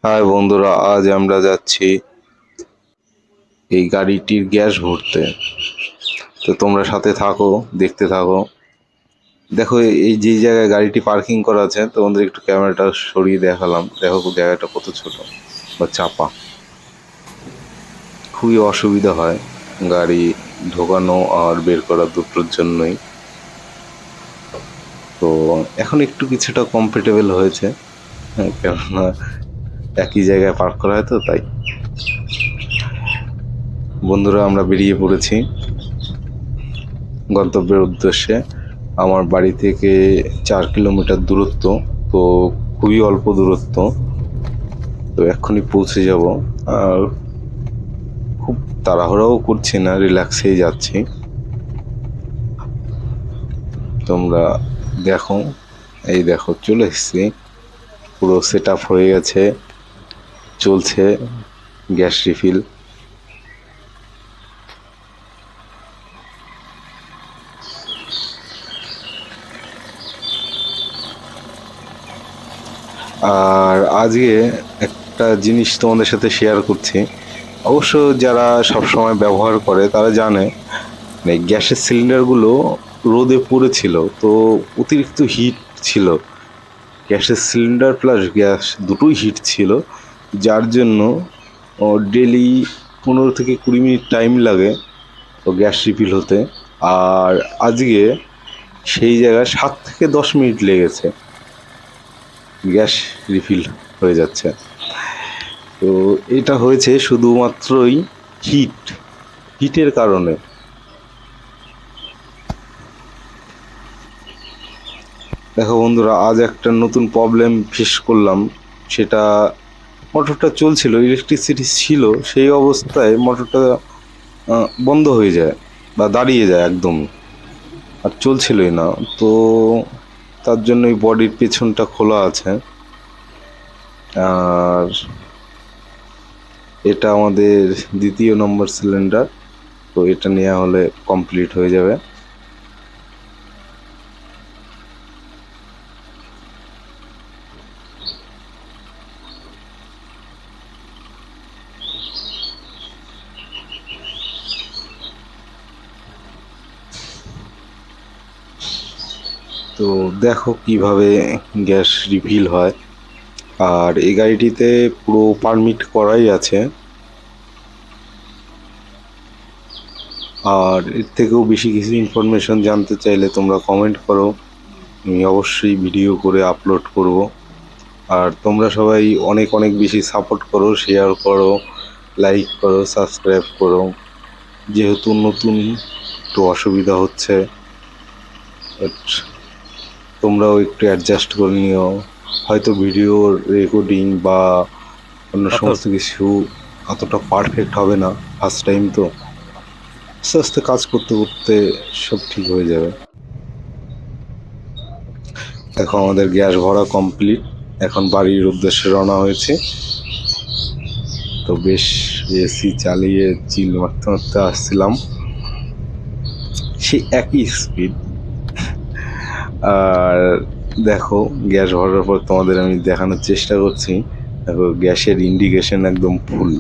High বন্ধুরা, আজ আমরা যাচ্ছি এই গাড়িটির গ্যাস ভরতে। তো তোমরা সাথে থাকো, দেখতে থাকো। দেখো এই যে জায়গায় গাড়িটি পার্কিং করা আছে, তোমাদের একটু ক্যামেরাটা সরিয়ে দেখালাম। দেখো জায়গাটা কত ছোট বা চাপা, খুবই অসুবিধা হয় গাড়ি ঢোকানো আর বের করা দুটোর জন্যই। তো এখন একটু কিছুটা কমফোর্টেবল হয়েছে, কেননা একই জায়গায় পার্ক করা হয় তো তাই। বন্ধুরা, আমরা বেরিয়ে পড়েছি গন্তব্যের উদ্দেশ্যে। আমার বাড়ি থেকে 4 কিলোমিটার দূরত্ব, তো খুবই অল্প দূরত্ব। তো এক্ষুনি পৌঁছে যাব। আর খুব তাড়াহুড়াও করছি না, রিল্যাক্সেই যাচ্ছি। তোমরা দেখো, এই দেখো চলে এসেছি, পুরো সেট আপ হয়ে গেছে, চলছে গ্যাস রিফিল। আর আজকে একটা জিনিস তোমাদের সাথে শেয়ার করছি। অবশ্য যারা সবসময় ব্যবহার করে তারা জানে, মানে গ্যাসের সিলিন্ডারগুলো রোদে পড়েছিল, তো অতিরিক্ত হিট ছিল। গ্যাসের সিলিন্ডার প্লাস গ্যাস দুটোই হিট ছিল, যার জন্য ডেলি 15 থেকে 20 মিনিট টাইম লাগে তো গ্যাস রিফিল হতে। আর আজকে সেই জায়গায় 7 থেকে 10 মিনিট লেগেছে, গ্যাস রিফিল হয়ে যাচ্ছে। তো এটা হয়েছে শুধুমাত্রই হিটের কারণে। দেখো বন্ধুরা, আজ একটা নতুন প্রবলেম ফেস করলাম। সেটা, মোটরটা চলছিল, ইলেকট্রিসিটি ছিল, সেই অবস্থায় মোটরটা বন্ধ হয়ে যায় বা দাঁড়িয়ে যায় একদম, আর চলছিলই না। তো তার জন্যই বডির পেছনটা খোলা আছে। আর এটা আমাদের 2য় নম্বর সিলিন্ডার, তো এটা নেওয়া হলে কমপ্লিট হয়ে যাবে। তো দেখো কিভাবে গ্যাস রিফিল হয়। আর এই গাড়িটিতে পুরো পারমিট করাই আছে। আর এর থেকেও বেশি কিছু ইনফরমেশন জানতে চাইলে তোমরা কমেন্ট করো, আমি অবশ্যই ভিডিও করে আপলোড করব। আর তোমরা সবাই অনেক অনেক বেশি সাপোর্ট করো, শেয়ার করো, লাইক করো, সাবস্ক্রাইব করো। যেহেতু নতুন, একটু অসুবিধা হচ্ছে, বাট তোমরাও একটু অ্যাডজাস্ট করে নিও। হয়তো ভিডিও রেকর্ডিং বা অন্য সমস্ত কিছু অতটা পারফেক্ট হবে না, ফার্স্ট টাইম তো। আস্তে আস্তে কাজ করতে করতে সব ঠিক হয়ে যাবে। দেখো আমাদের গ্যাস ভরা কমপ্লিট, এখন বাড়ির উদ্দেশ্যে রওনা হয়েছে। তো বেশ এসি চালিয়ে চিল মারতে মারতে আসছিলাম, সেই একই স্পিড। আর দেখো গ্যাস ভরার পর তোমাদের আমি দেখানোর চেষ্টা করছি। দেখো গ্যাসের ইন্ডিকেশন একদম ফুল।